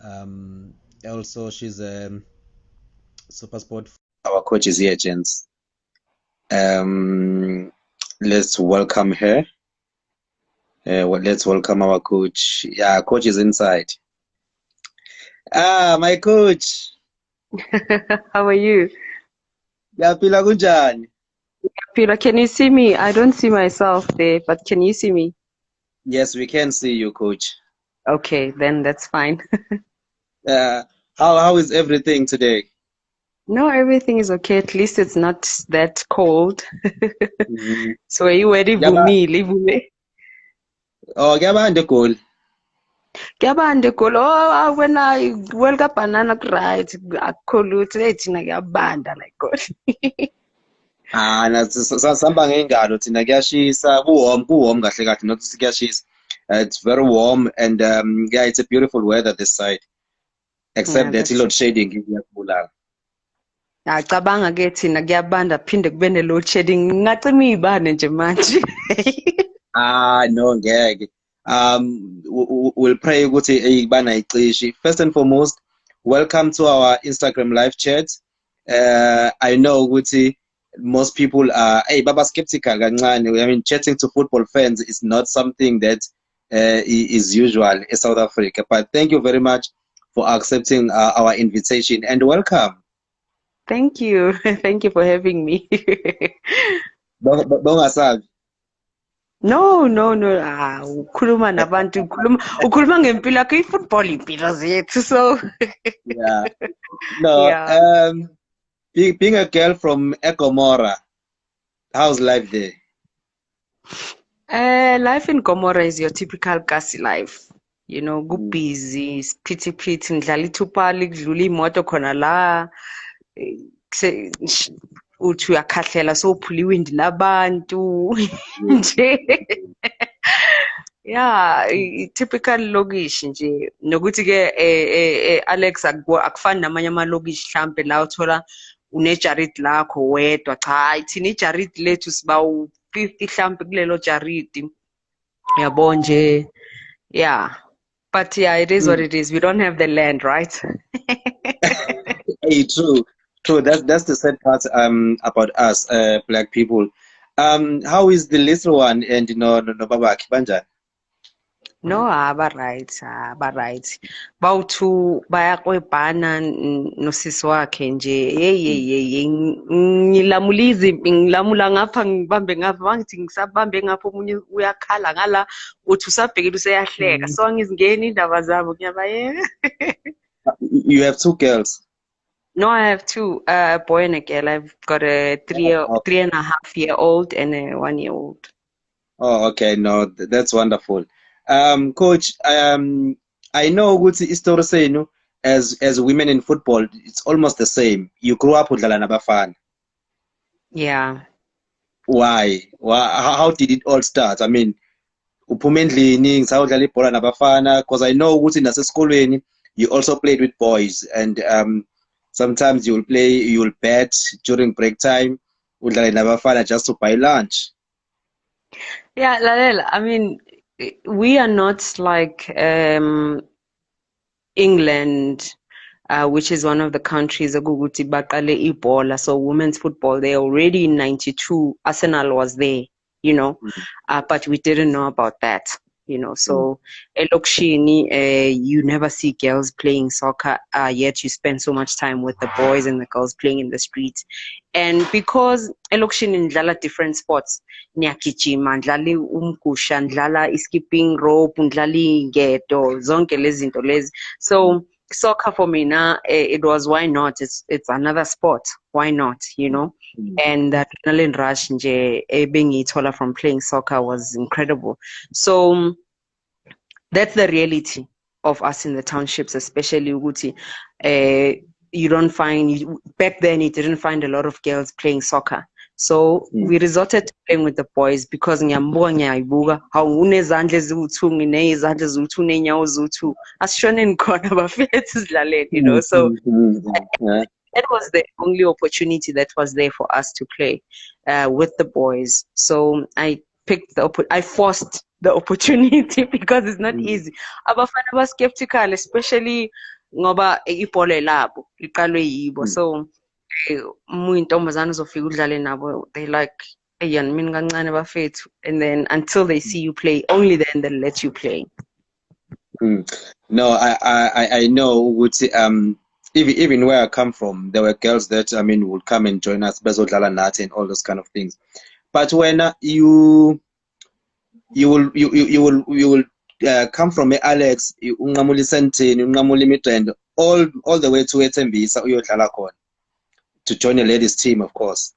Also, she's a Supersport. Our coach is here, gents. Let's welcome her. Let's welcome our coach. Yeah, coach is inside. My coach. How are you? Yaphila kunjani? Peter, can you see me? I don't see myself there, but can you see me? Yes, we can see you, coach. Okay, then that's fine. Uh, how is everything today? No, everything is okay. At least it's not that cold. Mhm. So are you ready for Kuyaba- me? Leave me. Oh, kuyabanda eGoli. Kuyabanda eGoli. Oh, when I woke up banana right, akukho lutho thina kuyabanda like God. Sihamba ngey'ngalo thina kuyashisa, kuwarm kahle kahle, not ukuthi kuyashisa. It's very warm and yeah, it's a beautiful weather this side. Except Yeah, that that's true. i-load shedding iyakubulala. Cabanga ke thina kuyabanda phinde kube ne-load shedding. Ngingacima iy'bane nje manje. No, ngeke. We'll pray ukuthi iy'bane ayicishi. First and foremost, welcome to our Instagram live chat. I know ukuthi most people are baba skeptical kancane. I mean, chatting to football fans is not something that is usual in South Africa. But thank you very much for accepting our invitation and welcome. Thank you. Thank you for having me. Bongasabi. No, no, no. Ukhuluma nabantu, ukhuluma ngempilo yakho, i-football impilo zethu. So, Yeah. No, yeah. being a girl from Egomora, how's life there? Life in Gomora is your typical Kasi life. You know, Mm. busy, phithi ngidlala ithupali kudlula imoto khona la. Uthi uyakhahlela sophula iwindi labantu nje. Yeah, typical lokishi nje nokuthi ke Alex akufani namanye amalokishi mhlambe la uthola unejaridi lakho wedwa cha thina ijaridi lethu siba u50 mhlambe kulelo jaridi yabo nje yeah but yeah it is what Mm. it is we don't have the land right. Hey, true. That's the sad part about us black people. How is the little one and no babakhi banjani? No, aba right. Bawuthu bayakwebhana nosisi wakhe nje. Hey, ngilamula ngapha ngibambe ngapha. Bangithi ngisabambe ngapha omunye uyakhala ngala uthi usabhekile useyahleka. Mm. So angizingeni indaba zabo ngiyabayeka. You have two girls. No, I have two, a boy and a girl. I've got a Oh, 3.5-year-old and a 1-year-old. okay. No, that's wonderful. Coach, I know ukuthi isitori senu as women in football, it's almost the same. You grew up udlala nabafana. Yeah. Why? How did it all start? I mean, uphuma endlini ngisayodlala ibhola nabafana because I know ukuthi nasesikolweni you also played with boys and sometimes you'll bet during break time udlale nabafana just to buy lunch. Yeah, Lalela, I mean, we are not like England, which is one of the countries ukuthi baqale ibhola. So women's football, they already in 92, Arsenal was there, you know, but we didn't know about that, you know. So elokishini, you never see girls playing soccer, yet you spend so much time with the boys and the girls playing in the streets. And because elokishini ndlala different sports, niyagijima, ndlala umgusha, ndlala skipping rope, ndlala ingedo, zonke lezi zinto lezi. So soccer for me now, it was why not? It's another sport. Why not? You know? And that adrenaline rush nje ebengiyithola from playing soccer was incredible. So that's the reality of us in the townships, especially ukuthi you don't find back then you didn't find a lot of girls playing soccer. So we resorted to playing with the boys because ngiyambuka ngiyayibuka hawu unezandla eziwu2 nginezandla eziwu2 nenyawo eziwu2 asishoneni khona bafethu sidlaleni, you know. So that was the only opportunity that was there for us to play with the boys. So I picked I forced the opportunity because it's not easy. Abafana ba skeptical, especially ngoba ibhola labo liqalwe yibo. So uyintombazana uzofika udlale nabo, they like eyani mina kancane bafethu, and then until they see you play, only then they'll let you play. No, I know even where I come from, there were girls that would come and join us, bezodlala nathi and all those kind of things. But when you will come from Alex, unqamula Sentini, unqamula Midrand, all the way to eTembisa uyodlala khona to join a ladies team, of course.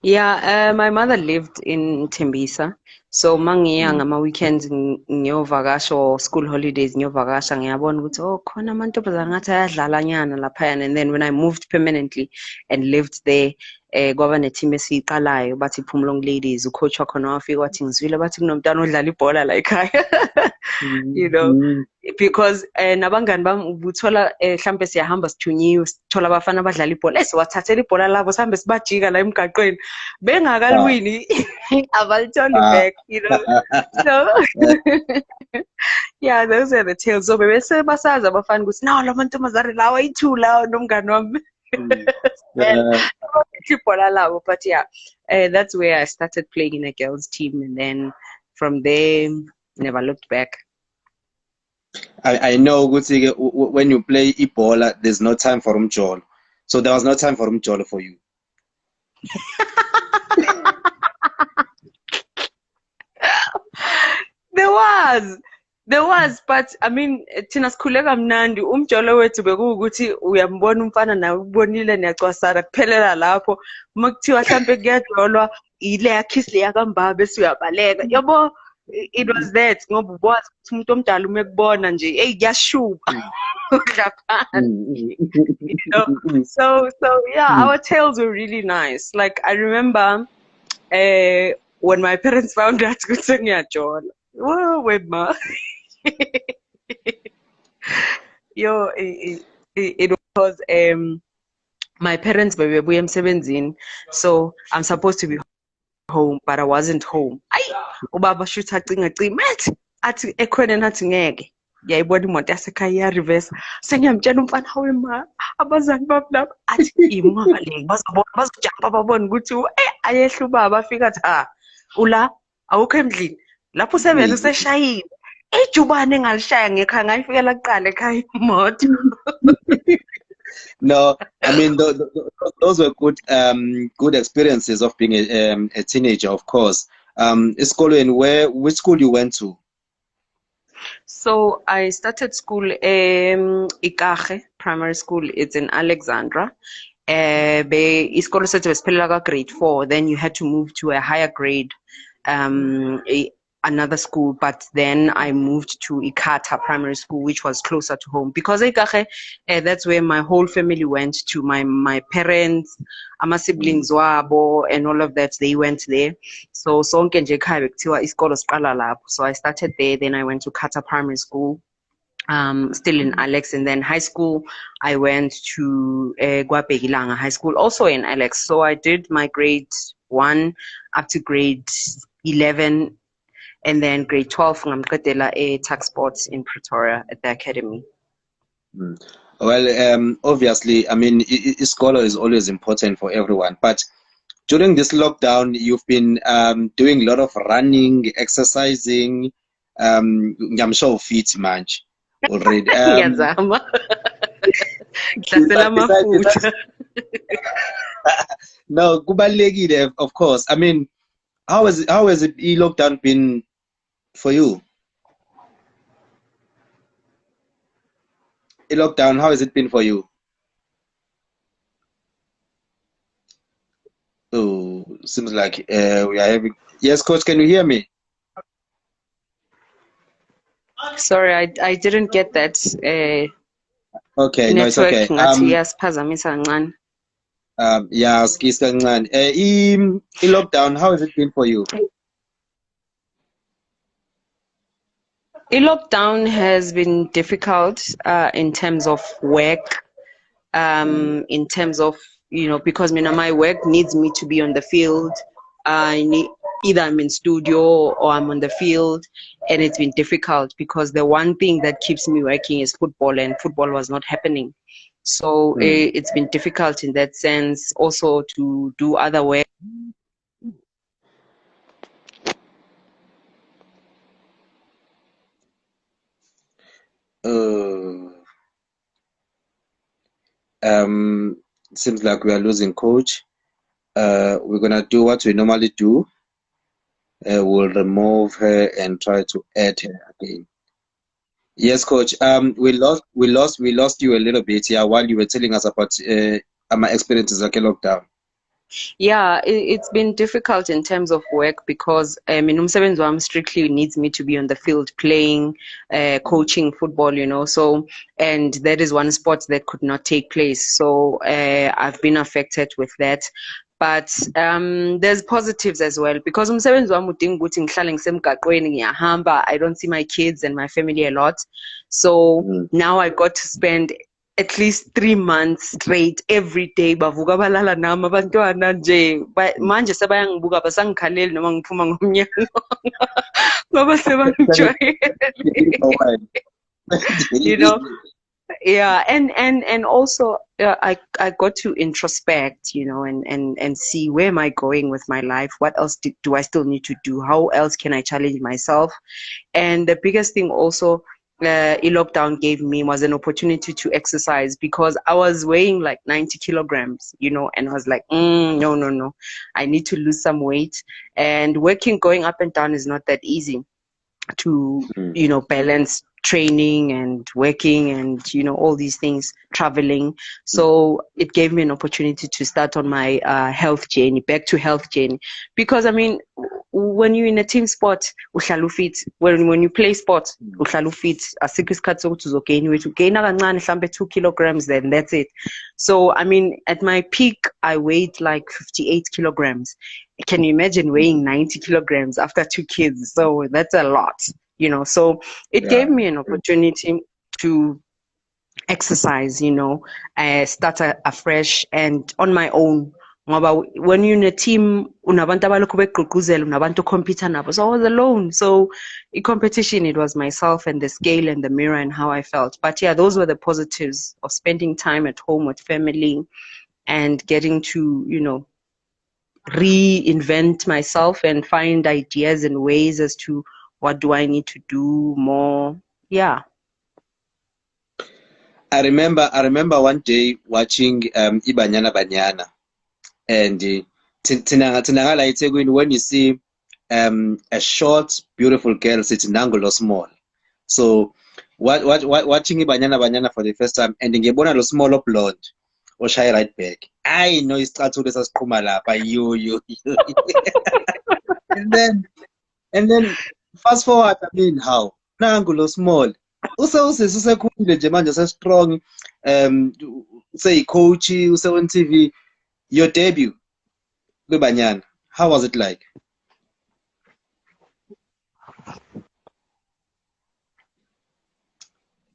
Yeah, my mother lived in Tembisa. So mangiya ngama weekends ngiyovakasha or school holidays ngiyovakasha ngiyabona ukuthi khona amantombazana ngathi ayadlala nyana laphayana. And then when I moved permanently and lived there, kwaba neteam esiqalayo bathi Phumlong Ladies, ucoach wakhona wafika wathi ngizwile bathi kunomntana odlala ibhola la ekhaya. You know, because nabangani bami ubuthola mhlambe siyahamba sithunyiwe sithola abafana abadlala ibhola esiwathathela ibhola labo sihambe sibajika la emgaqweni bengakalwini abalitholi back, you know. So yeah, those are the tales. So bese basazi abafana ukuthi nawo la mantombazane lawa ithula nomngani wami. But yeah, that's where I started playing in a girls team, and then from there never looked back. I know when you play Ebola, there's no time for umjolo. So there was no time for umjolo for you. There was, but I mean, thina sikhule kamnandi umjolo wethu bekuwukuthi uyambona umfana nawe ubonile niyacwasana kuphelela lapho makuthiwa mhlambe kuyajolwa ile yakhisi leya kambaba bese uyabaleka yabo. It was that ngoba ubazi ukuthi umuntu omdala uma ekubona nje hey kuyashuba. You know? So yeah, our tales were really nice. Like I remember when my parents found out ukuthi ngiyajola. Whoa, wema. Yo, it was my parents were emsebenzini, so I'm supposed to be home, but I wasn't home. Ubaba shoot acinga mat athi ekhona nathi ngeke ngiyayibona imoto yasekhaya reverse sengiyamtshela umfana wema abazali bami lapha athi imali bazojamba babona ukuthi ayehla ubaba afika athi ula awukho emdlini lapho usevele useshayile ejubane engalishaya ngekhaya ngayifikela kuqala ekhaya imoto. No, I mean those were good experiences of being a teenager, of course. Esikolweni, which school you went to? So I started school Ikache Primary School. It's in Alexandra. Isikolo sethu besiphelela grade 4. Then you had to move to a higher grade, another school, but then I moved to Ikata Primary School, which was closer to home because Ikache, that's where my whole family went to. My parents, my siblings wabo, and all of that, they went there. So sonke nje ekhaya bekuthiwa isikolo siqala lapho. So I started there, then I went to Kata Primary School, still in Alex, and then high school I went to Gwabegilanga High School, also in Alex. So I did my grade 1 up to grade 11. And then grade 12, ngamqedela tax sports in Pretoria at the academy. Well, obviously, I mean, isikolo is always important for everyone. But during this lockdown, you've been doing a lot of running, exercising. I'm sure fit much already. No, kubalulekile, of course. I mean, how has it lockdown been for you? Lockdown, how has it been for you? Oh, seems like we are having. Yes, coach, can you hear me? Sorry, I didn't get that. Okay, no, it's okay. Yes, phazamisa kancane. Yeah, skisa kancane. Lockdown, how has it been for you? Lockdown has been difficult in terms of work, in terms of, because my work needs me to be on the field. either I'm in studio or I'm on the field, and it's been difficult because the one thing that keeps me working is football, and football was not happening. So it's been difficult in that sense, also to do other work. Seems like we are losing coach. We're gonna do what we normally do. We'll remove her and try to add her again. Yes, coach. We lost you a little bit here while you were telling us about my experiences like a lockdown. Yeah, it's been difficult in terms of work because umsebenzi wami strictly needs me to be on the field playing, coaching football, you know. So, and that is one sport that could not take place. So I've been affected with that. But there's positives as well because umsebenzi wami udinga ukuthi ngihlale ngisemgaqweni ngiyahamba. I don't see my kids and my family a lot. So now I got to spend at least 3 months straight every day bavuka balala nami abantwana nje manje sebayangibuka basangikhaleli noma ngiphuma ngomnyango ngoba sebangijwayele. You know, yeah, and also I got to introspect, you know, and see where am I going with my life, what else do I still need to do, how else can I challenge myself. And the biggest thing also lockdown gave me was an opportunity to exercise because I was weighing like 90 kilograms, you know, and I was like, no, I need to lose some weight. And going up and down is not that easy to, you know, balance training and working and, you know, all these things, traveling. So it gave me an opportunity to start on my health journey, back to health journey. Because I mean, when you're in a team sport, uhlala fit. When you play sport, uhlala fit. Asikho isikhathi sokuthi uzogain weight. Ugaina kancane mhlambe 2 kilograms, then that's it. So I mean, at my peak, I weighed like 58 kilograms. Can you imagine weighing 90 kilograms after 2 kids? So that's a lot, you know. So it gave me an opportunity to exercise, you know, start afresh and on my own. When you're in a team, unabantu abalokhu begqugquzela, unabantu compete nabo. So I was alone. So in competition, it was myself and the scale and the mirror and how I felt. But yeah, those were the positives of spending time at home with family and getting to, you know, reinvent myself and find ideas and ways as to what do I need to do more. Yeah. I remember one day watching Ibanyana Banyana, and tinangala eThekwini, when you see a short beautiful girl sitting angulo small. So watching Ibanyana Banyana for the first time and ngiyabona lo small blonde oshaya right back. I know isicathulo sasiqhuma lapha you. and then fast forward, I mean, how nangulo small usekhulile nje manje strong, say coach, on TV. Your debut Banyana, how was it like?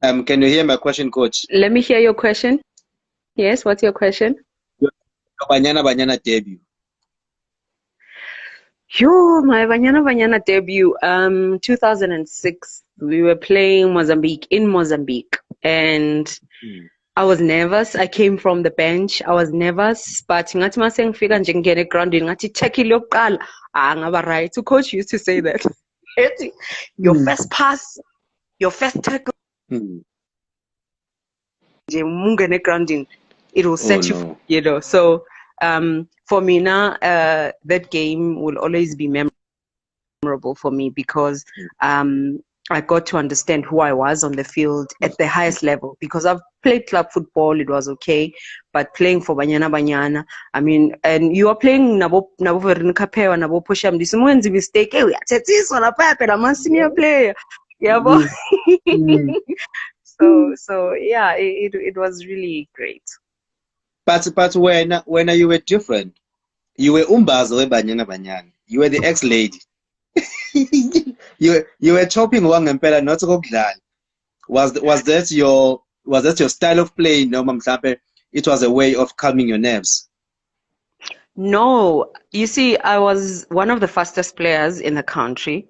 Can you hear my question, coach? Let me hear your question. Yes, what's your question? Your Banyana debut. My Banyana debut, 2006. We were playing in Mozambique, and I was nervous. I came from the bench. I was nervous, but ngathi mase ngifika nje ngene groundini ngathi tackle yokuqala ngaba right. So coach used to say that. Your first pass, your first tackle, nje mungene groundini, it will set you, you know. So for me now, that game will always be memorable for me because I got to understand who I was on the field at the highest level, because I've played club football, it was okay, but playing for Banyana, I mean, and you are playing nabo Verikapewa, nabo Pusham, this one's a mistake, hey, this on a paper, I'm a senior player. Yeah, but so yeah, it was really great. But when you were different, you were umbazo Banyana. You were the ex-lady. you were chopping wangempela not ukudlala. Was that your style of play? No, mhlawumbe it was a way of calming your nerves. No, you see, I was one of the fastest players in the country.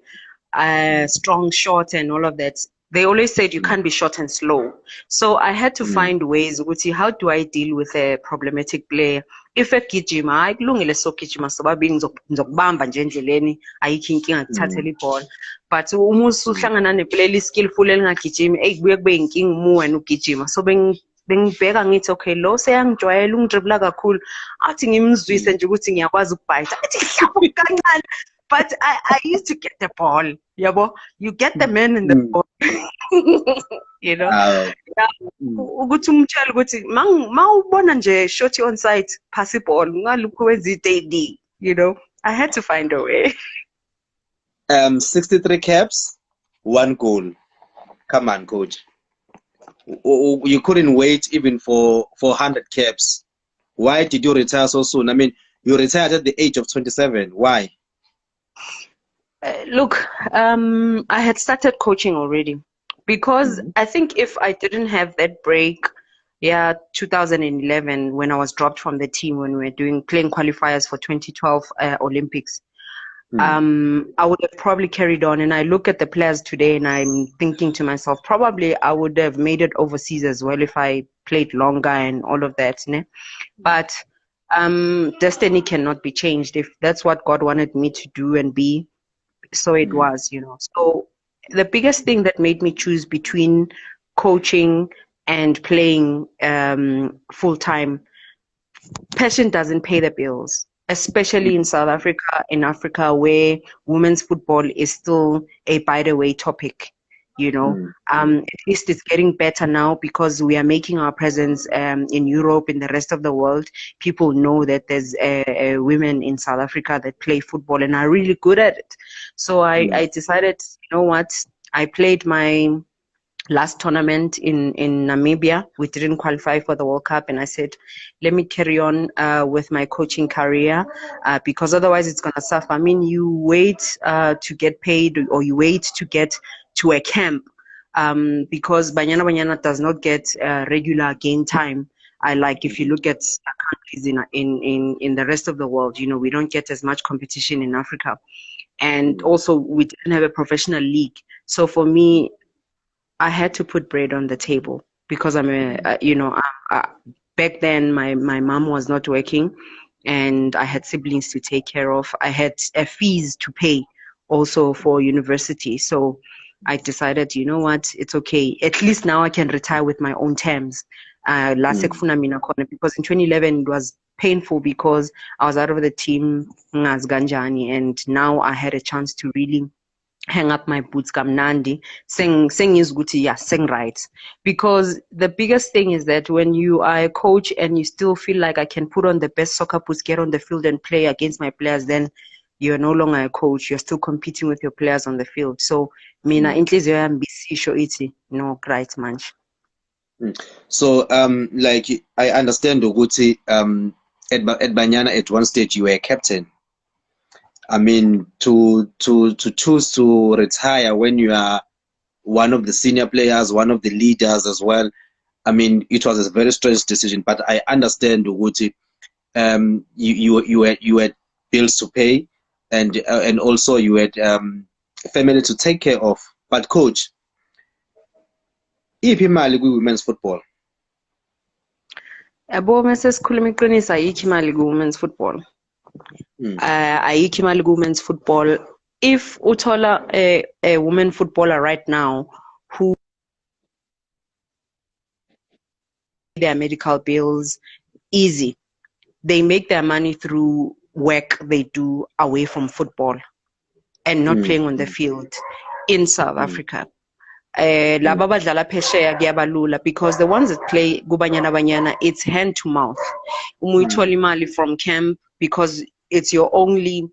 Strong, short, and all of that. They always said you can't be short and slow. So I had to find ways ukuthi how do I deal with a problematic player? If egijima, hayi kulungile sokugijima sobabili ngizokubamba nje endleleni ayikho inkinga ngithathele ibhola. But uma usuhlangana neplayer skillful elingagijimi, kubuye kube inkinga uma wena ugijima. So bengibheka ngithi okay lo seyangijwayela ungidribla kakhulu athi ngimzwise nje ukuthi ngiyakwazi ukubhayitha athi hlapha kancane. But I used to get the ball, yabo. You get the man in the ball, you know. Ukuthi umtshela ukuthi mawubona nje shorty on site, pass iball, ungalukho wenza i-daily, you know. I had to find a way. 63 caps, 1 goal. Come on, coach. You couldn't wait even for 100 caps. Why did you retire so soon? I mean, you retired at the age of 27. Why? Look, I had started coaching already because I think if I didn't have that break, 2011 when I was dropped from the team when we were playing qualifiers for 2012 Olympics, I would have probably carried on. And I look at the players today and I'm thinking to myself, probably I would have made it overseas as well if I played longer and all of that. But destiny cannot be changed. If that's what God wanted me to do and be, so it was, you know. So the biggest thing that made me choose between coaching and playing full-time, passion doesn't pay the bills, especially in South Africa, in Africa, where women's football is still a by the way topic, you know. At least it's getting better now because we are making our presence in Europe, in the rest of the world. People know that there's women in South Africa that play football and are really good at it. So I decided, you know what, I played my last tournament in Namibia. We didn't qualify for the World Cup, and I said, let me carry on with my coaching career because otherwise it's going to suffer. I mean, you wait to get paid or you wait to get to a camp because Banyana does not get regular game time. If you look at countries in the rest of the world, you know, we don't get as much competition in Africa. And also we didn't have a professional league. So for me, I had to put bread on the table because back then my mom was not working and I had siblings to take care of. I had fees to pay also for university. So I decided, you know what, it's okay. At least now I can retire with my own terms. Because in 2011 it was painful because I was out of the team and now I had a chance to really hang up my boots kamnandi sing is good, sing right. Because the biggest thing is that when you are a coach and you still feel like I can put on the best soccer boots, get on the field and play against my players, then you're no longer a coach, you're still competing with your players on the field. So mina inhliziyo yami bisisho ithi no, right manch. So like I understand ukuthi at Banyana at one stage you were a captain. I mean, to choose to retire when you are one of the senior players, one of the leaders as well. I mean, it was a very strange decision, but I understand ukuthi you had bills to pay and also you had family to take care of. But coach, iphi imali kwi-women's football? Yabo mesesikhuluma iqiniso ayikho imali ku-women's football. Ayikho imali ku-women's football. If uthola a woman footballer right now who their medical bills easy, they make their money through work they do away from football and not playing on the field in South Africa. Laba badlala phesheya kuyabalula because the ones that play kubanyana it's hand to mouth. Uyithola imali from camp because it's your only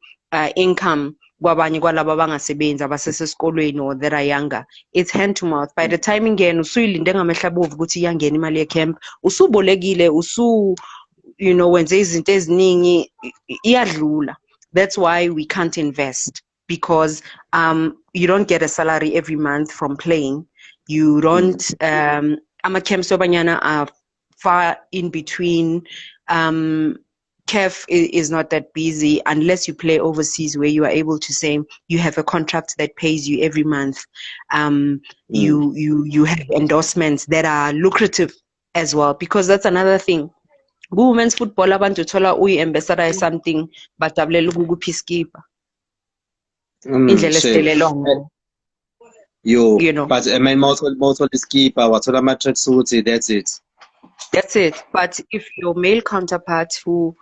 income. Kwabanye kwalaba bangasebenzi abasesesikolweni or that are younger, it's hand to mouth. By the time ingena usuyilinde ngamehla bovu ukuthi iyangena imali ye camp, usubolekile, you know, wenze izinto eziningi iyadlula. That's why we can't invest, because you don't get a salary every month from playing. You don't ama camps wabanyana are far in between. CAF is not that busy unless you play overseas, where you are able to say you have a contract that pays you every month. You have endorsements that are lucrative as well, because that's another thing. Women's football abantu thola uyi-ambassador something bajabulela ukuku-peacekeeper indlela esidelelwa ngayo. You know, but I mean, most of the skipper, what all my tracksuit, that's it. That's it. But if your male counterpart, who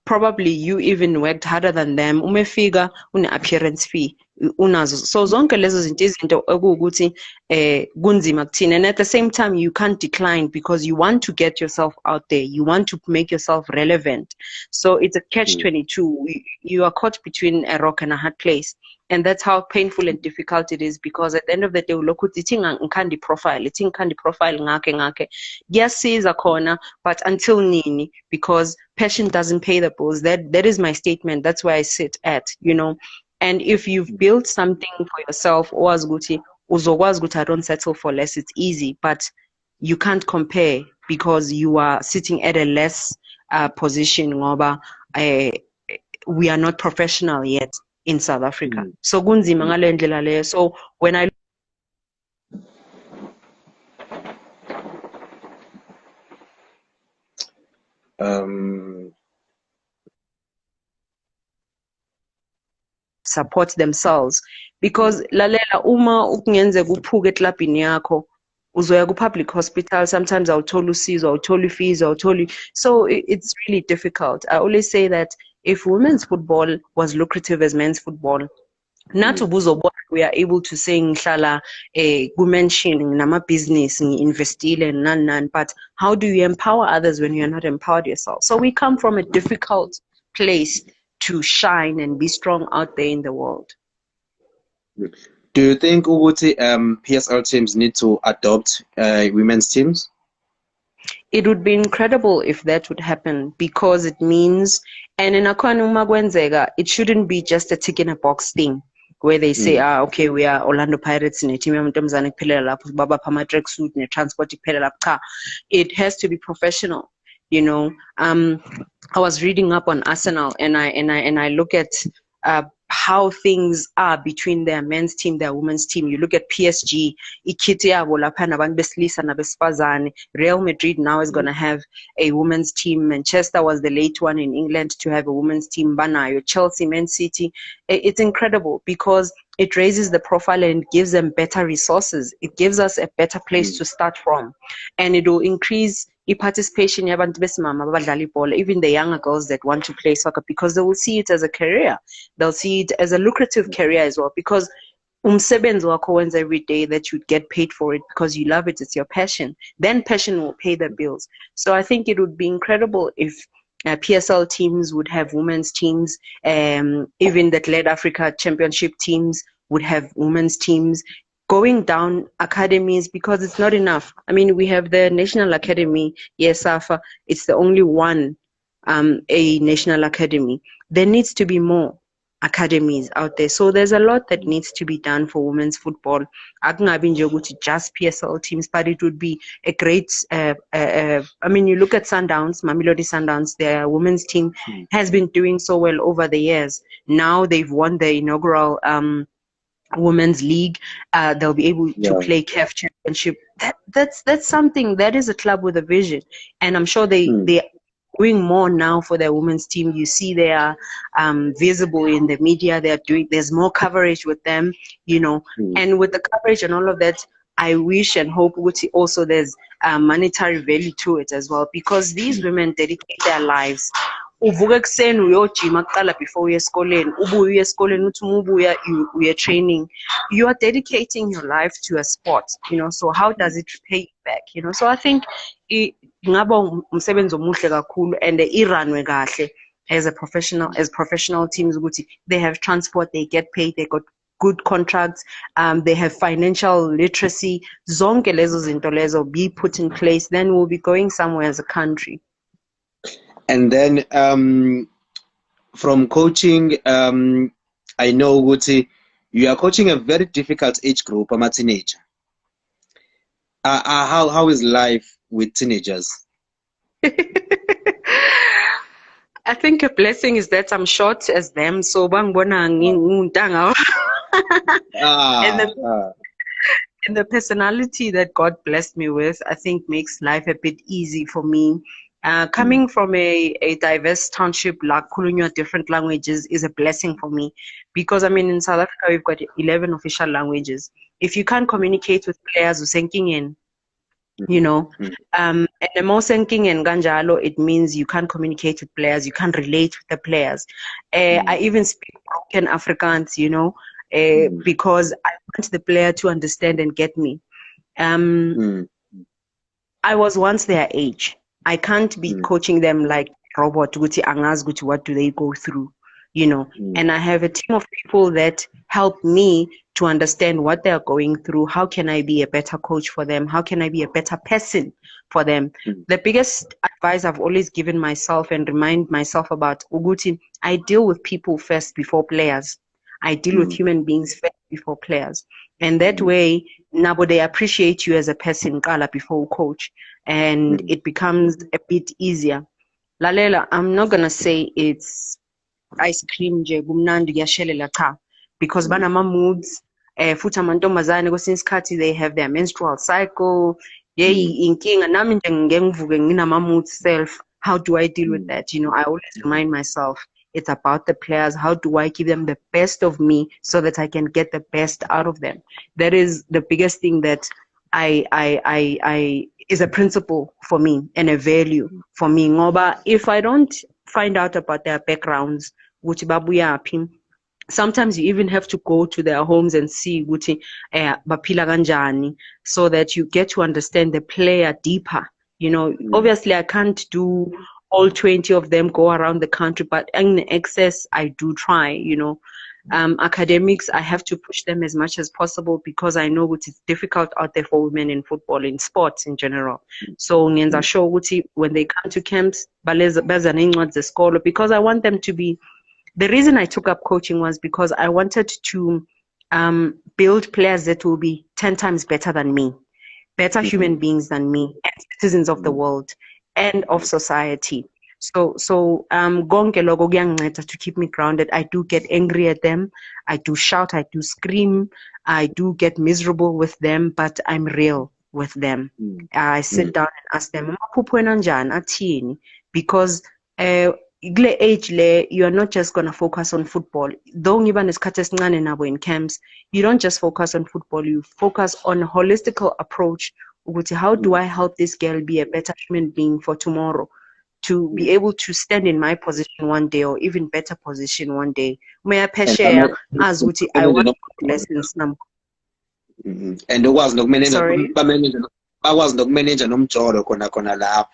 probably you even worked harder than them, umefika une-appearance fee unazo, so zonke lezo izinto ekuwukuthi kunzima kuthina, and at the same time you can't decline because you want to get yourself out there, you want to make yourself relevant. So it's a catch-22. You are caught between a rock and a hard place, and that's how painful and difficult it is, because at the end of the day ulokhu uthi ithi ngikandi profile ngake kuyasiza khona, but until nini, because passion doesn't pay the bills. That is my statement. That's where I sit at, you know. And if you've built something for yourself, uzokwazi ukuthi I don't settle for less, it's easy, but you can't compare because you are sitting at a less position ngoba we are not professional yet in South Africa. So kunzima ngale ndlela leyo. So when I support themselves, because lalela uma ukungenzeka uphuke eklabhini yakho uzoya ku-public hospital, sometimes awutholi usizo, awutholi fees, awutholi, so it's really difficult. I always say that if women's football was lucrative as men's football, nathi ubuzobona we are able to say ngihlala ku-mention nama-business ngi-investile nani, but how do you empower others when you are not empowered yourself? So we come from a difficult place to shine and be strong out there in the world. Do you think PSL teams need to adopt women's teams? It would be incredible if that would happen, because it means, and in it shouldn't be just a tick in a box thing where they say, okay, we are Orlando Pirates in a team, transport. It has to be professional, you know. I was reading up on Arsenal, and I look at how things are between their men's team, their women's team. You look at PSG, Real Madrid now is going to have a women's team. Manchester was the late one in England to have a women's team. Banayo, Chelsea, Man City. It's incredible because it raises the profile and gives them better resources. It gives us a better place to start from, and it will increase participation, even the younger girls that want to play soccer, because they will see it as a career. They'll see it as a lucrative career as well, because umsebenzi wakho wenza every day that you get paid for it because you love it, it's your passion. Then passion will pay the bills. So I think it would be incredible if PSL teams would have women's teams, even that led Africa Championship teams would have women's teams. Going down academies, because it's not enough. I mean, we have the National Academy, yes, SAFA, it's the only one, a national academy. There needs to be more academies out there. So there's a lot that needs to be done for women's football. I think just PSL teams, but it would be a great, I mean, you look at Sundowns, Mamelodi Sundowns, their women's team has been doing so well over the years. Now they've won the inaugural Women's League. They'll be able to play CAF Championship. That's something. That is a club with a vision, and I'm sure they're doing more now for their women's team. You see, they are visible in the media. There's more coverage with them, you know, and with the coverage and all of that, I wish and hope also there's monetary value to it as well, because these women dedicate their lives. Uvuka ekuseni uyojima kuqala before uye esikoleni, ubuye uye esikoleni uthi uma ubuya uye training. You are dedicating your life to a sport, you know, so how does it pay you back, you know? So I think ngaba umsebenzi omuhle kakhulu, and iranwe kahle as professional teams ukuthi they have transport, they get paid, they got good contracts, they have financial literacy. Zonke lezo zinto lezo be put in place, then we'll be going somewhere as a country. And then from coaching, I know Guti, you are coaching a very difficult age group. I'm a teenager. How is life with teenagers? I think a blessing is that I'm short as them, so bangibona ngiwuntanga. and Ah, the and the personality that God blessed me with, I think makes life a bit easy for me. Coming from a diverse township, like Kulunya, different languages is a blessing for me because I mean in South Africa we've got 11 official languages. If you can't communicate with players who's thinking in, you know, and the more thinking in Ganjalo, it means you can't communicate with players, you can't relate with the players. I even speak broken Afrikaans, you know, because I want the player to understand and get me. I was once their age. I can't be coaching them like robot, guti angas, guti what do they go through, you know. And I have a team of people that help me to understand what they're going through. How can I be a better coach for them? How can I be a better person for them? The biggest advice I've always given myself and remind myself about Uguti, I deal with people first before players. I deal with human beings first before players. And that way, nabo they appreciate you as a person kala before coach, and it becomes a bit easier. Lalela, I'm not gonna say it's ice cream nje kumnandi kuyashelela cha, because banama moods futhi amantombazane kwesinye isikhathi they have their menstrual cycle. Yeyi inkinga nami nje ngeke ngivuke nginama moods self. How do I deal with that? You know, I always remind myself it's about the players. How do I give them the best of me so that I can get the best out of them? That is the biggest thing that I is a principle for me and a value for me. Ngoba if I don't find out about their backgrounds, ukuthi babuyaphi, sometimes you even have to go to their homes and see ukuthi baphila kanjani, so that you get to understand the player deeper. You know, obviously I can't do all 20 of them go around the country, but in excess I do try, you know. Academics, I have to push them as much as possible because I know it's difficult out there for women in football, in sports in general. So ngenza sure ukuthi when they come to camps beza neincwadi zesikolo, because I want them to be. The reason I took up coaching was because I wanted to build players that will be 10 times better than me, better human beings than me, and citizens of the world and of society. So gonke lokho kuyanginceda to keep me grounded. I do get angry at them, I do shout, I do scream, I do get miserable with them, but I'm real with them. I sit down and ask them, because kule age le, you are not just going to focus on football. Though ngiba nesikhathi esincane nabo in camps, you don't just focus on football, you focus on a holistical approach. How do I help this girl be a better human being for tomorrow, to be able to stand in my position one day, or even better position one day? May I share as I want lessons number. And ukwazi nokumanage nomjolo khona lapho.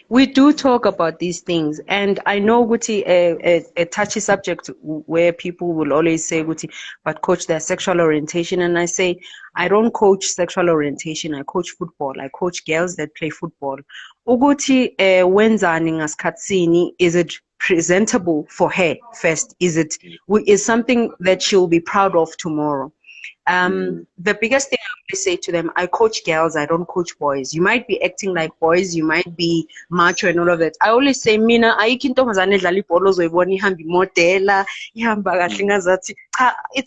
We do talk about these things, and I know Guti a touchy subject where people will always say Guti, but coach their sexual orientation, and I say I don't coach sexual orientation. I coach football. I coach girls that play football. Uguti wenzani ngaskatsini, is it presentable for her first? Is something that she'll be proud of tomorrow? The biggest thing I always say to them, I coach girls, I don't coach boys. You might be acting like boys, you might be macho and all of that. I always say, mina, it's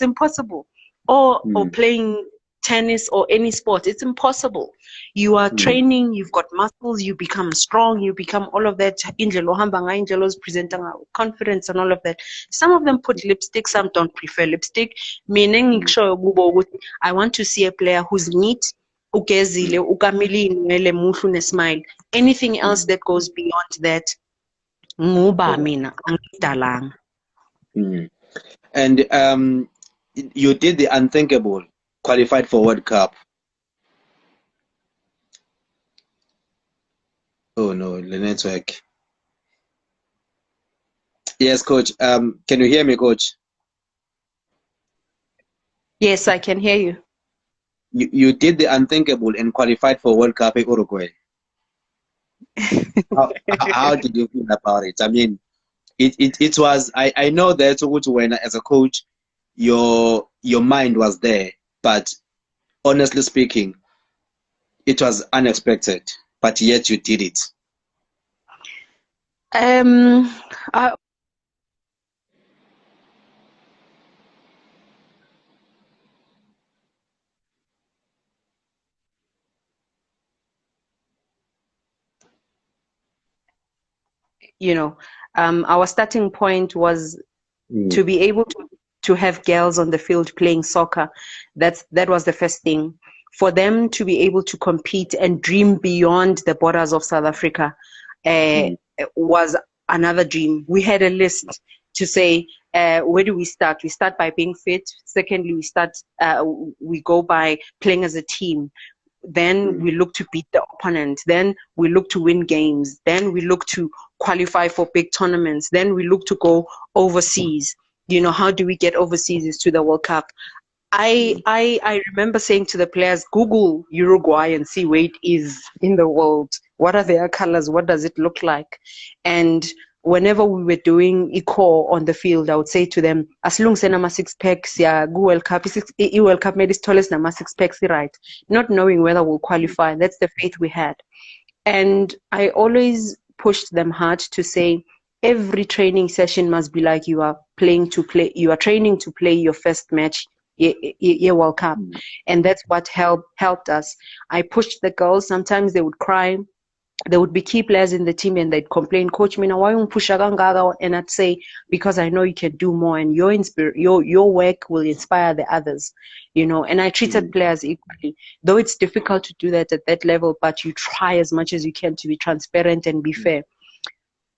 impossible. Or playing tennis or any sport, it's impossible. You are training, you've got muscles, you become strong, you become all of that. Angelos presenting confidence and all of that. Some of them put lipstick, some don't prefer lipstick. Meaning, I want to see a player who's neat, smile. Anything else that goes beyond that, and you did the unthinkable, qualified for World Cup. Oh no, the network. Yes, coach. Can you hear me, coach? Yes, I can hear you. You did the unthinkable and qualified for World Cup in Uruguay. How did you feel about it? I mean, it was. I know that when as a coach, your mind was there, but honestly speaking, it was unexpected. But yet you did it. I, you know, our starting point was to be able to have girls on the field playing soccer. That was the first thing. For them to be able to compete and dream beyond the borders of South Africa was another dream. We had a list to say, where do we start? We start by being fit. Secondly, we go by playing as a team. Then we look to beat the opponent. Then we look to win games. Then we look to qualify for big tournaments. Then we look to go overseas. You know, how do we get overseas is to the World Cup. I remember saying to the players, Google Uruguay and see where it is in the world. What are their colors? What does it look like? And whenever we were doing eco on the field, I would say to them, as long as nama 6 packs, yeah, go World Cup, World Cup made this tallest nama 6 packs, right? Not knowing whether we'll qualify. That's the faith we had. And I always pushed them hard to say, every training session must be like you are training to play your first match, World Cup. And that's what helped us. I pushed the girls. Sometimes they would cry. There would be key players in the team and they'd complain, Coach, Mina, why don't push Gaga? And I'd say, because I know you can do more and your work will inspire the others, you know. And I treated players equally, though it's difficult to do that at that level, but you try as much as you can to be transparent and be fair.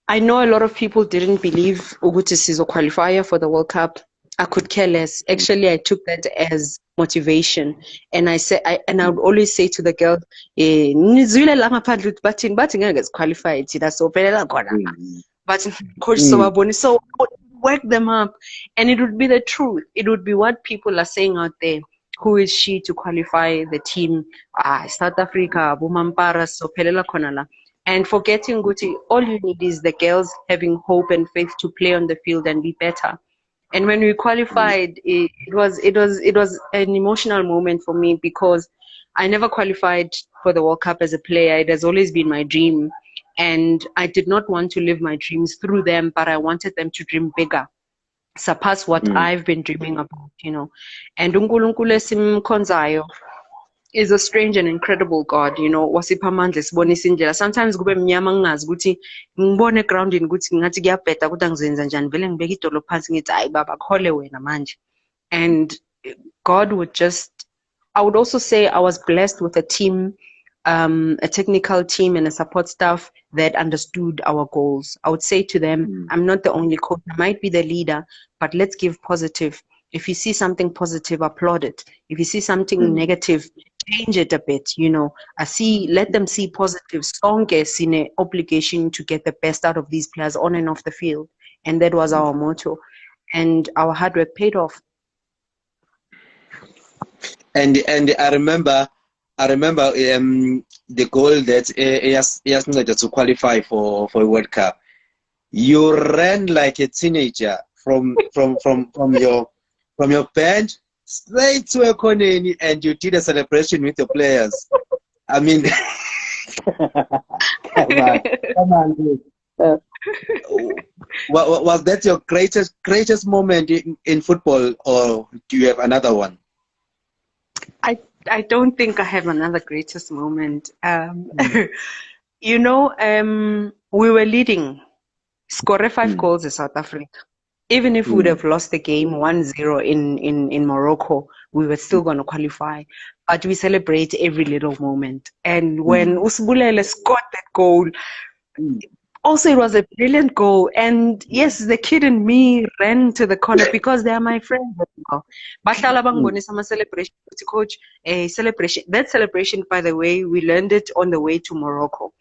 I know a lot of people didn't believe Ugutis is a qualifier for the World Cup. I could care less. Actually, I took that as motivation, and I would always say to the girl, but coach, so work them up, and it would be the truth. It would be what people are saying out there. Who is she to qualify the team? South Africa, Bumampara, so Pelela Konala. And forgetting Guti, all you need is the girls having hope and faith to play on the field and be better. And when we qualified, it was an emotional moment for me because I never qualified for the World Cup as a player. It has always been my dream. And I did not want to live my dreams through them, but I wanted them to dream bigger, surpass what I've been dreaming about, you know. And uNkulunkulu esimkhonzayo is a strange and incredible God, you know. Wasipha amandla sibonisa indlela. Sometimes kube mnyama ngingazi ukuthi ngibone egroundini ukuthi ngathi kuyabheda ukuthi angizenza njani, vele ngibeka idolo phansi ngithi hayi baba khole wena manje. And God would just, I would also say I was blessed with a team, a technical team and a support staff that understood our goals. I would say to them, I'm not the only coach, I might be the leader, but let's give positive. If you see something positive, applaud it. If you see something negative, change it a bit, you know. Let them see positive. Sonke sine obligation to get the best out of these players on and off the field. And that was our motto. And our hard work paid off. And I remember the goal that EAS needed to qualify for a World Cup. You ran like a teenager from your bench straight to a corner and you did a celebration with your players. I mean, come on. Was that your greatest moment in football, or do you have another one? I don't think I have another greatest moment. You know, we were leading, score 5 goals in South Africa. Even if we would have lost the game 1-0 in Morocco, we were still going to qualify. But we celebrate every little moment. And when Usbulele scored that goal, also it was a brilliant goal. And yes, the kid and me ran to the corner because they are my friends. Celebration, coach, celebration. That celebration, by the way, we learned it on the way to Morocco.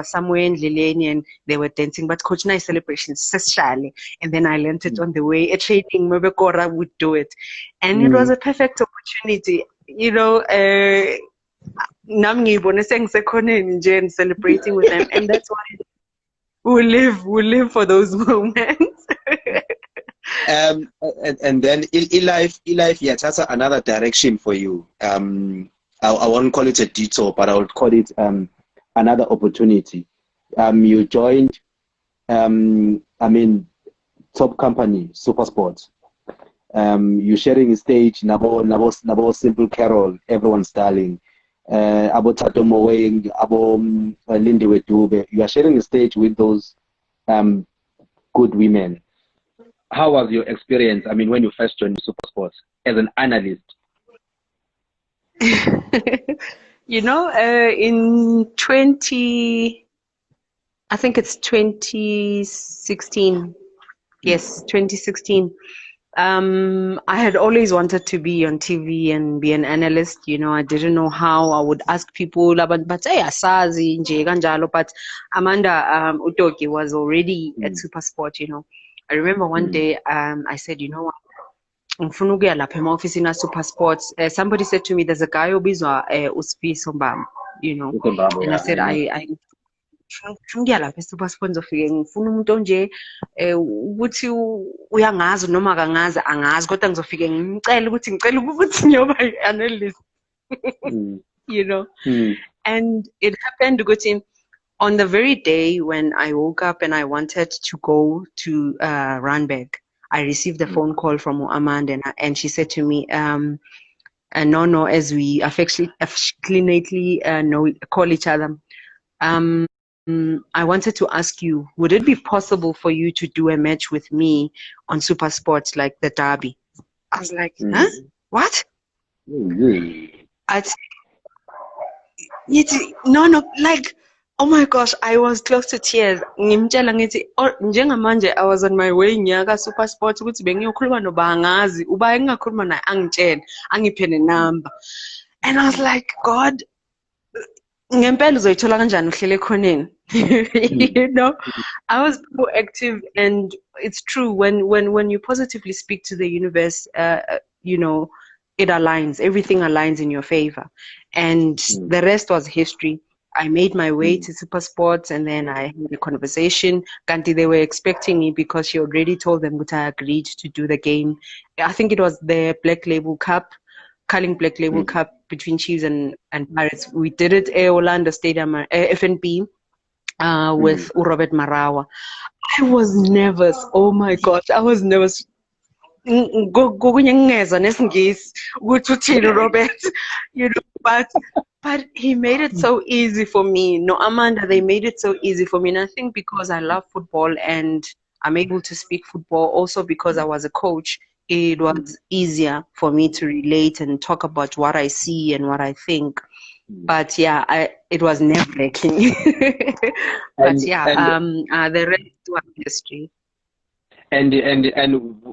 Somewhere in Lileni, and they were dancing, but coach nice celebration, and then I learned it on the way. A training, maybe Cora would do it, and it was a perfect opportunity, you know. Celebrating with them, and that's why we live for those moments. And then life, yeah, that's another direction for you. I won't call it a detour, but I would call it another opportunity. you joined, I mean, top company, Supersport. You're sharing a stage, nabo Simple Carol, everyone's darling. Abo Tato Moweng, abo Lindiwe Dube. You are sharing a stage with those good women. How was your experience? I mean, when you first joined Supersport as an analyst? You know, in I think it's 2016. Yes, 2016. I had always wanted to be on TV and be an analyst. You know, I didn't know how. I would ask people about, but hey, asazi nje kanjalo. But Amanda Utoki was already at Supersport. You know, I remember one day I said, you know what, ngifuna ukuya lapha ema-ofisini aSupersport. Somebody said to me, there's a guy obizwa uSifiso Mbambo, you know, and I said, I ngifuna lapha eSupersport ngizofike ngifuna umuntu onje ukuthi uyangazi noma akangazi angazi kodwa ngizofike ngimcela ukuthi ngiyoba analyst. You know. And it happened ukuthi on the very day when I woke up and I wanted to go to Randburg, I received a phone call from Amanda, and she said to me, no, as we affectionately call each other, I wanted to ask you, would it be possible for you to do a match with me on Supersport, like the derby? I was like, huh? What? No, like, oh my gosh, I was close to tears. Ngimtshela ngithi njengamanje I was on my way ngiyaka Supersport ukuthi bengiyokhuluma nobangazi uba engakhuluma naye angitshele angiphe number. And I was like, God, ngempela uzoyithola kanjani uhlele khoneni? You know, I was proactive, and it's true when you positively speak to the universe, you know, it aligns, everything aligns in your favor, and the rest was history. I made my way to Supersports, and then I had a conversation. Kanti, they were expecting me because she already told them that I agreed to do the game. I think it was the Black Label Cup, Culling Black Label Cup between Chiefs and Pirates. We did it at Orlando Stadium, FNB, with Robert Marawa. I was nervous. Oh my gosh, I was nervous. Robert, you know, but he made it so easy for me. No, Amanda, they made it so easy for me. And I think because I love football and I'm able to speak football, also because I was a coach, it was easier for me to relate and talk about what I see and what I think. But yeah, it was nerve-wracking. But the rest was history. And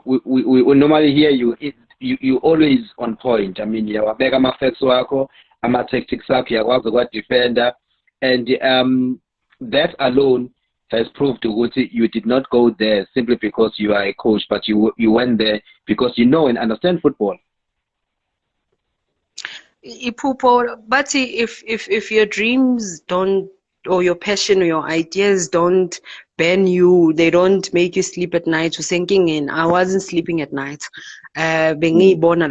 we normally hear you always on point. I mean, uyawabeka ama-facts wakho, ama-tactics akho, uyakwazi ukwa-defender, and that alone has proved ukuthi you did not go there simply because you are a coach, but you went there because you know and understand football. But if your dreams don't, or your passion or your ideas don't burn you, they don't make you sleep at night. I wasn't sleeping at night. And when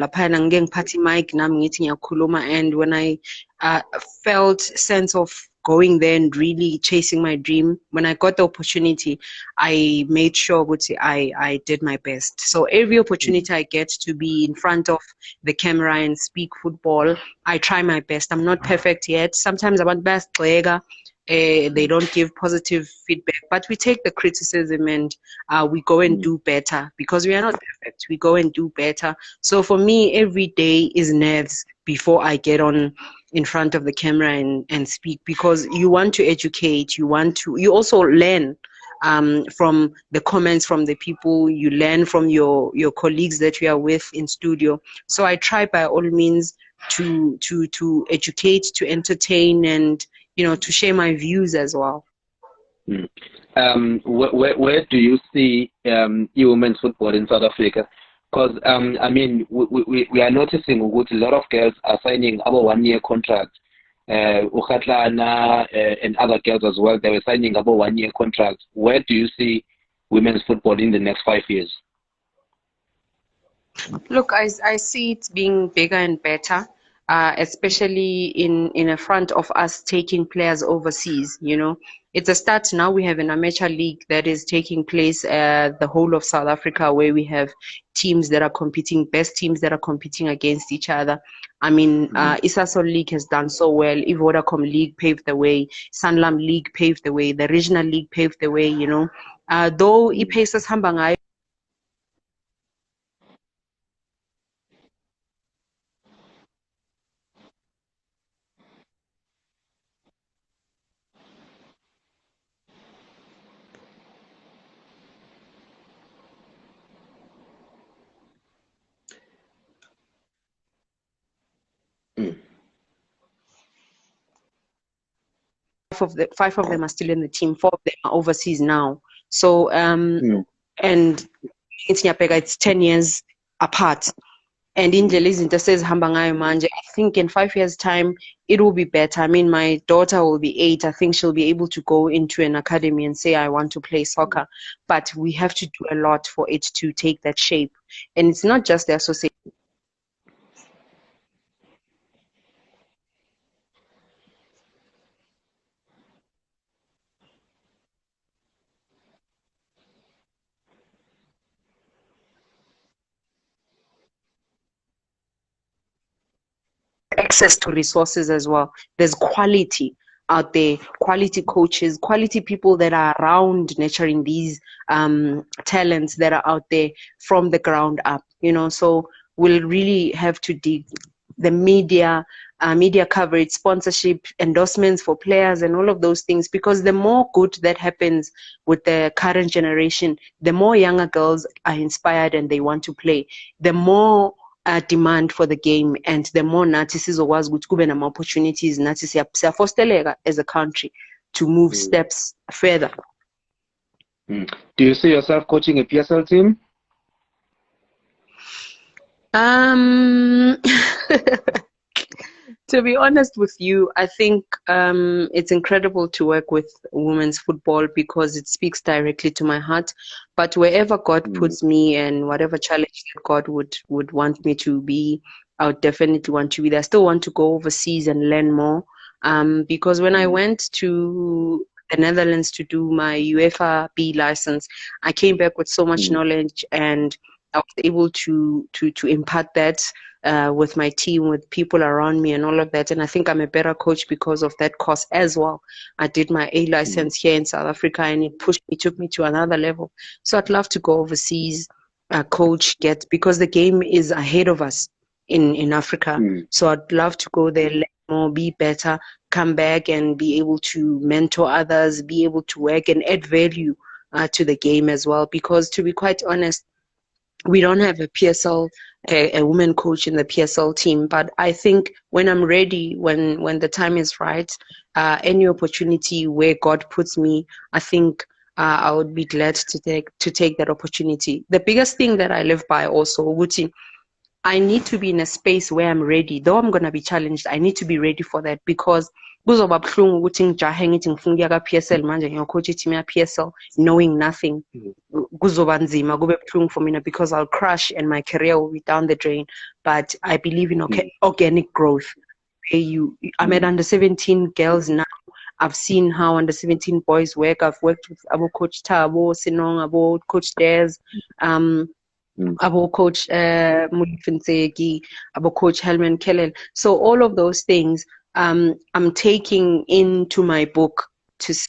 I felt sense of going there and really chasing my dream, when I got the opportunity, I made sure I did my best. So every opportunity I get to be in front of the camera and speak football, I try my best. I'm not perfect yet. Sometimes I'm best player. They don't give positive feedback, but we take the criticism and we go and do better, because we are not perfect. We go and do better. So for me, every day is nerves before I get on in front of the camera and speak, because you want to educate, you also learn from the comments from the people, you learn from your colleagues that you are with in studio. So I try by all means to educate, to entertain, and to share my views as well. Where do you see women's football in South Africa? Because I mean, we are noticing a lot of girls are signing about 1-year contracts. Ukhatlana and other girls as well, they were signing about 1-year contracts. Where do you see women's football in the next 5 years? Look, I see it being bigger and better. Especially in a front of us taking players overseas, it's a start. Now we have an amateur league that is taking place the whole of South Africa, where we have teams that are competing, best teams that are competing against each other. I mean, Isasol League has done so well. Vodacom League paved the way. Sanlam League paved the way. The Regional League paved the way, you know. Though iPaces hamba ngayo. Five of them are still in the team. 4 of them are overseas now. So and it's 10 years apart. And indlela izinto sezihamba ngayo manje, I think in 5 years time it will be better. I mean, my daughter will be 8. I think she'll be able to go into an academy and say, I want to play soccer. But we have to do a lot for it to take that shape. And it's not just the association. Access to resources as well. There's quality out there, quality coaches, quality people that are around nurturing these talents that are out there from the ground up, you know. So we'll really have to dig the media coverage, sponsorship, endorsements for players and all of those things, because the more good that happens with the current generation, the more younger girls are inspired and they want to play, the more demand for the game, and the more nathi sizokwazi ukuthi kube nama opportunities nathi siyafosteleka as a country to move steps further. Do you see yourself coaching a PSL team? To be honest with you, I think it's incredible to work with women's football because it speaks directly to my heart. But wherever God puts me and whatever challenge that God would want me to be, I would definitely want to be there. I still want to go overseas and learn more. Because when I went to the Netherlands to do my UEFA B license, I came back with so much knowledge, and I was able to impart that with my team, with people around me and all of that. And I think I'm a better coach because of that course as well. I did my A license here in South Africa, and it took me to another level. So I'd love to go overseas, coach, because the game is ahead of us in Africa. So I'd love to go there, learn more, be better, come back and be able to mentor others, be able to work and add value to the game as well. Because to be quite honest, we don't have a PSL, a woman coach in the PSL team. But I think when I'm ready, when the time is right, any opportunity where God puts me, I think I would be glad to take that opportunity. The biggest thing that I live by also, Wuti, I need to be in a space where I'm ready. Though I'm going to be challenged, I need to be ready for that, because kuzoba buhlungu ukuthi ngijahe ngithi ngifuna ukuya ka-PSL manje ngiyocoach team ya-PSL knowing nothing. Kuzoba nzima, kube buhlungu for mina, because I'll crash and my career will be down the drain. But I believe in organic growth. I'm at under 17 girls now. I've seen how under 17 boys work. I've worked with Abo Coach Tabo, Sinong, Abo Coach Des, Abo Coach Mulifinsegi, Abo Coach Helman Kellen. So all of those things I'm taking into my book to see.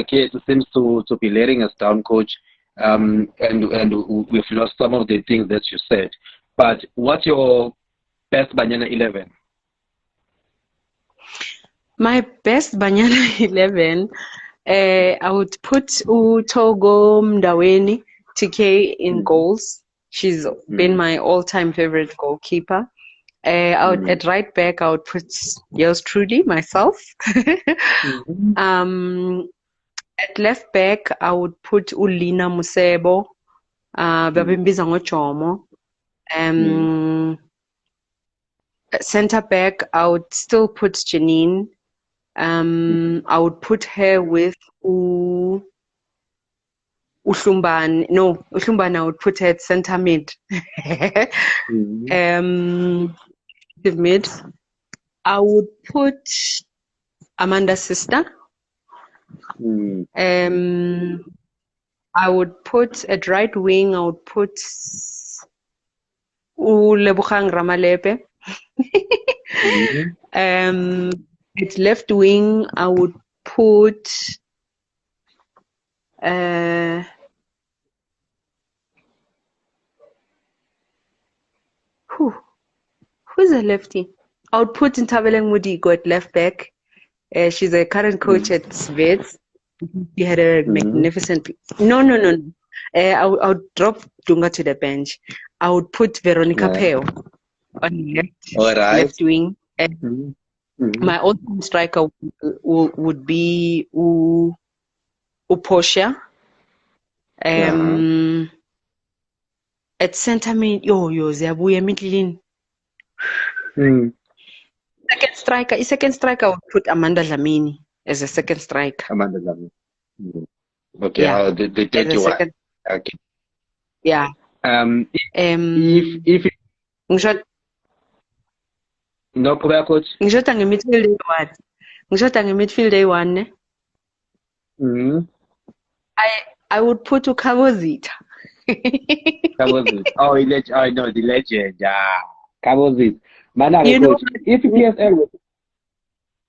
It seems to be letting us down, Coach, and we've lost some of the things that you said. But what's your best Banyana 11? My best Banyana 11, I would put Utogo Mdaweni TK in goals. She's been my all-time favorite goalkeeper. At right back, I would put yours truly, myself. At left back, I would put Ulina Musebo, Babimbiza Ngochomo. Center back, I would still put Janine. I would put her with Uhlumban. No, Uhlumban, I would put her at center mid. Mid. I would put Amanda's sister. I would put at right wing, I would put Lebogang Ramalepe. At left wing, I would put who's a lefty? I would put Ntabeleng Mudigo at left back. She's a current coach at Svets. She had a magnificent. No. I would drop Dunga to the bench. I would put Veronica Peo on left wing. My all-time striker would be Uposha. At center mid, Ziabuya Midlin. Second striker, I would put Amanda Lamini as a second striker. Amanda Lamini. Okay, yeah. The third one. Okay. Yeah. If no coach. Ngishota nge-midfield day-one. I would put Ukabozita. Kabozit. I know the legend. Yeah, Kabozit. Coach. If PSL,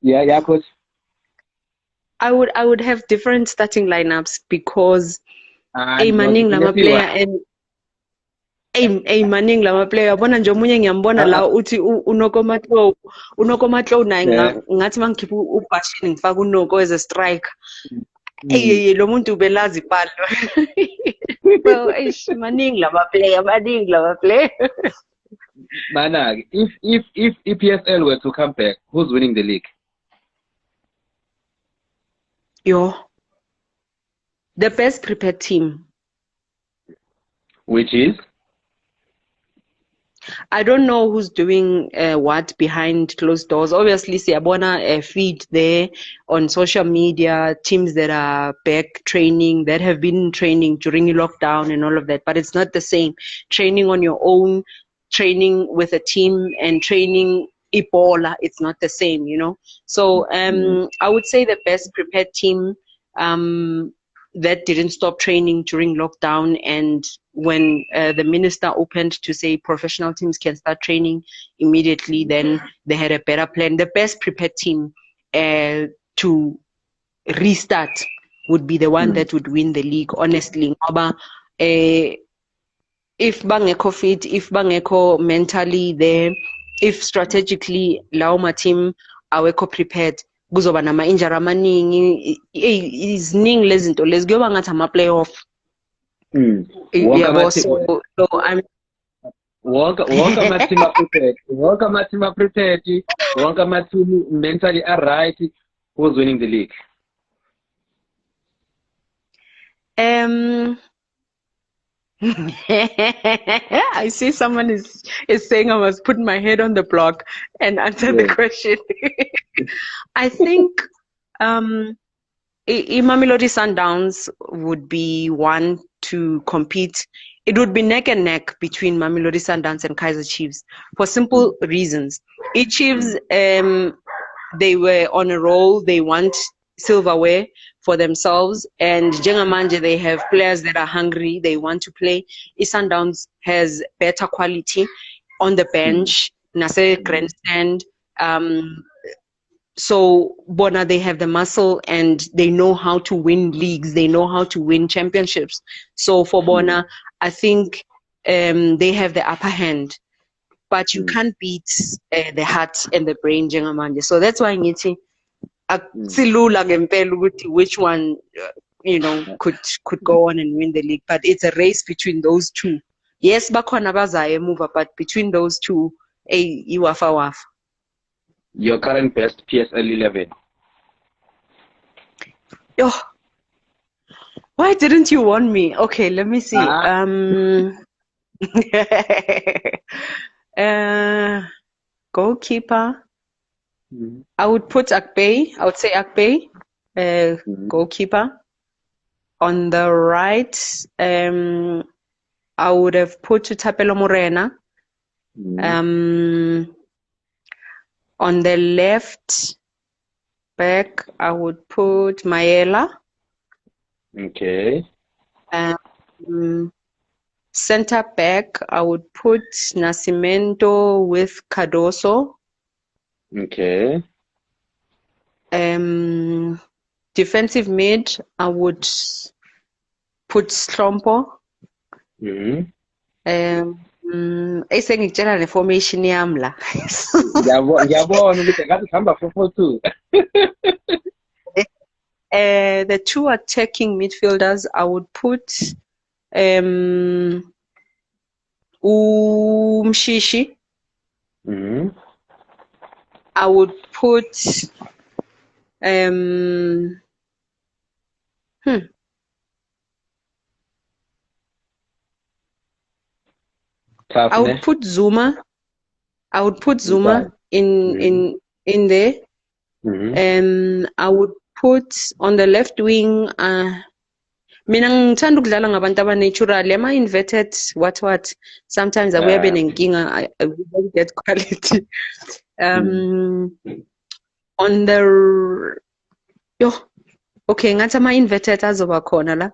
yeah, coach. I would have different starting lineups because Manning lama player and Manning lama player. Bona nje omunye ngiyambona la uthi unokomatlo na ngathi mangikhipha ubashini ngifaka unoko as a striker. Lo muntu ubelazi palo. Well, Manning lama player. Manag, if EPSL were to come back, who's winning the league? The best prepared team. Which is? I don't know who's doing what behind closed doors. Obviously, Siyabona feed there on social media, teams that are back training, that have been training during lockdown and all of that. But it's not the same. Training on your own, training with a team, and training Ebola, it's not the same, So I would say the best prepared team that didn't stop training during lockdown, and when the minister opened to say professional teams can start training immediately, then they had a better plan. The best prepared team to restart would be the one that would win the league, honestly. If bangeko fit, if bangeko mentally there, if strategically lauma team aweko prepared, kuzoba nama injury amaningi iziningi lezinto lezi kuyoba ngathi ama playoff. So I'm wonke amateam prepared, wonke amateam prepared, wonke amateam mentally right. Who's winning the league? I see someone is saying I must put my head on the block and answer the question. I think Mamelodi Sundowns would be one to compete. It would be neck and neck between Mamelodi Sundowns and Kaizer Chiefs for simple reasons. Chiefs, they were on a roll. They want silverware for themselves, and Jengamanje, they have players that are hungry. They want to play. Sundowns has better quality on the bench. Nase grandstand. So Bona, they have the muscle and they know how to win leagues. They know how to win championships. So for Bona, I think they have the upper hand. But you can't beat the heart and the brain, Jengamanje. So that's why Ngiti, which one could go on and win the league. But it's a race between those two. Yes, bakhona bazaye move, but between those two, iwafa. Your current best PSL 11. Why didn't you warn me? Okay, let me see. Goalkeeper. Mm-hmm. I would put Akbay. I would say Akbay, Mm-hmm. goalkeeper. On the right, I would have put Tapelo Morena. Mm-hmm. On the left back, I would put Mayela. Okay. Center back, I would put Nascimento with Cardoso. Okay. Defensive mid, I would put Slompo. Esengitshela ne-formation yami la. Ngiyabona ukuthi ngathi hamba 4-4-2. The two attacking midfielders, I would put Umshishi. I would put I would put Zuma. I would put Zuma in there. I would put on the left wing. Mina ngithanda ukudlala ngabantu aba-natural. Am I inverted? What? Sometimes abuya benenkinga. I don't get quality. On the okay, ngathi ama-inverted azoba khona la.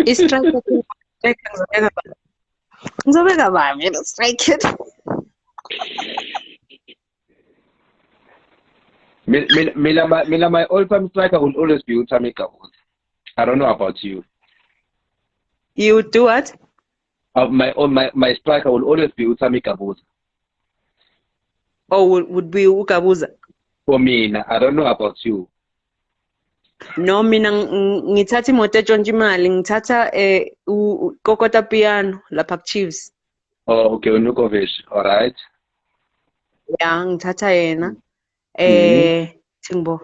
I-striker ngizobeka bani yena striker. Mina, my all-time striker will always be Utami Kabuz. I don't know about you. You would do what? My striker will always be Utami Kabuz. Or would be Ukabuza? For me, I don't know about you. No, mina ngithatha imoto Njimali, ngithatha Kokota Piano la Park Chiefs. Oh, okay, Unukovic, all right. Yeah, ngithatha yena. Thingbo.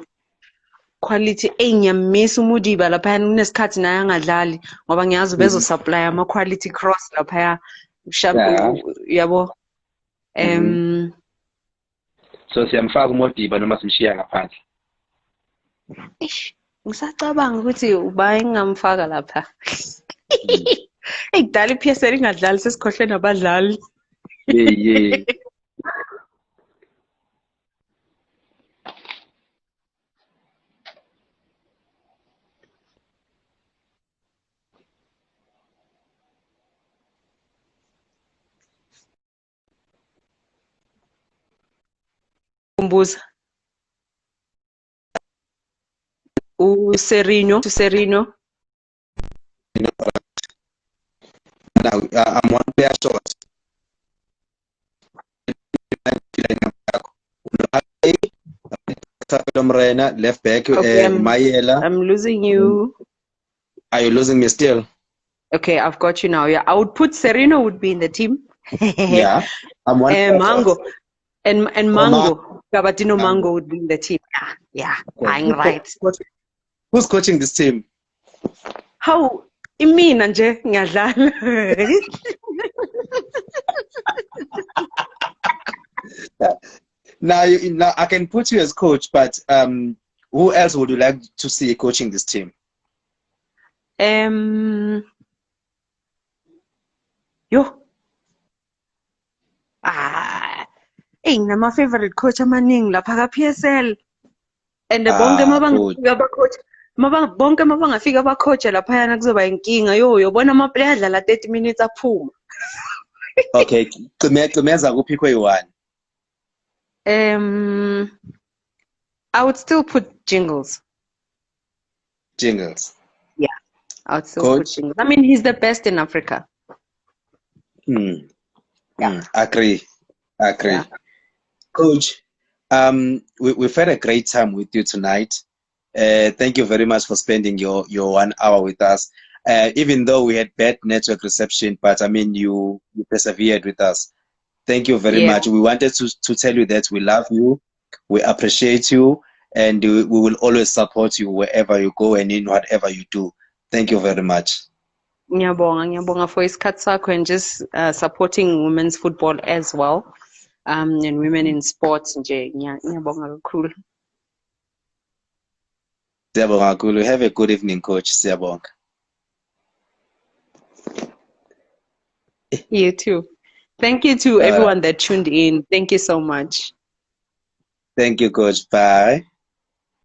Quality ngiyamisa uMudiba lapha kunesikhathi naye angadlali ngoba ngiyazi bezo supply ama quality cross lapha yabo. So siyamfaka uMudiba noma simshiya ngaphandle. Ngisacabanga ukuthi uba engamfaka lapha. Ekudala iPSL ingadlali sesikhohle nabadlali. Yeah. Umbuza. Serino. Now, I'm one player short. Left back, Okay, Mayela. I'm losing you. Are you losing me still? Okay, I've got you now. Yeah, I would put Serino would be in the team. Yeah, I'm one. Mango and Mango. Gabatino Mango would be in the team. Yeah, I'm right. Who's coaching this team? How? Imina nje ngiyadlala. Now I can put you as coach, but who else would you like to see coaching this team? My favorite coach amaningi lapha ka PSL. And bonke mabangafika abacoach lapha yana kuzoba inkinga. Yobona ama player adlala 30 minutes aphuma. Okay, Cimeza kuphi kwe-1? I would still put Jingles. Jingles. Yeah, I would still put Jingles. I mean, he's the best in Africa. Yeah. Agree. Yeah. Coach, we've had a great time with you tonight. Thank you very much for spending your 1 hour with us. Even though we had bad network reception, but I mean, you persevered with us. Thank you very much. We wanted to tell you that we love you, we appreciate you, and we will always support you wherever you go and in whatever you do. Thank you very much. Ngiyabonga for isikhathi sakho and just supporting women's football as well. And women in sports nje. Ngiyabonga kakhulu. Siyabonga kakhulu. Have a good evening, coach. Siyabonga. You too. Thank you to everyone that tuned in. Thank you so much. Thank you, coach. Bye.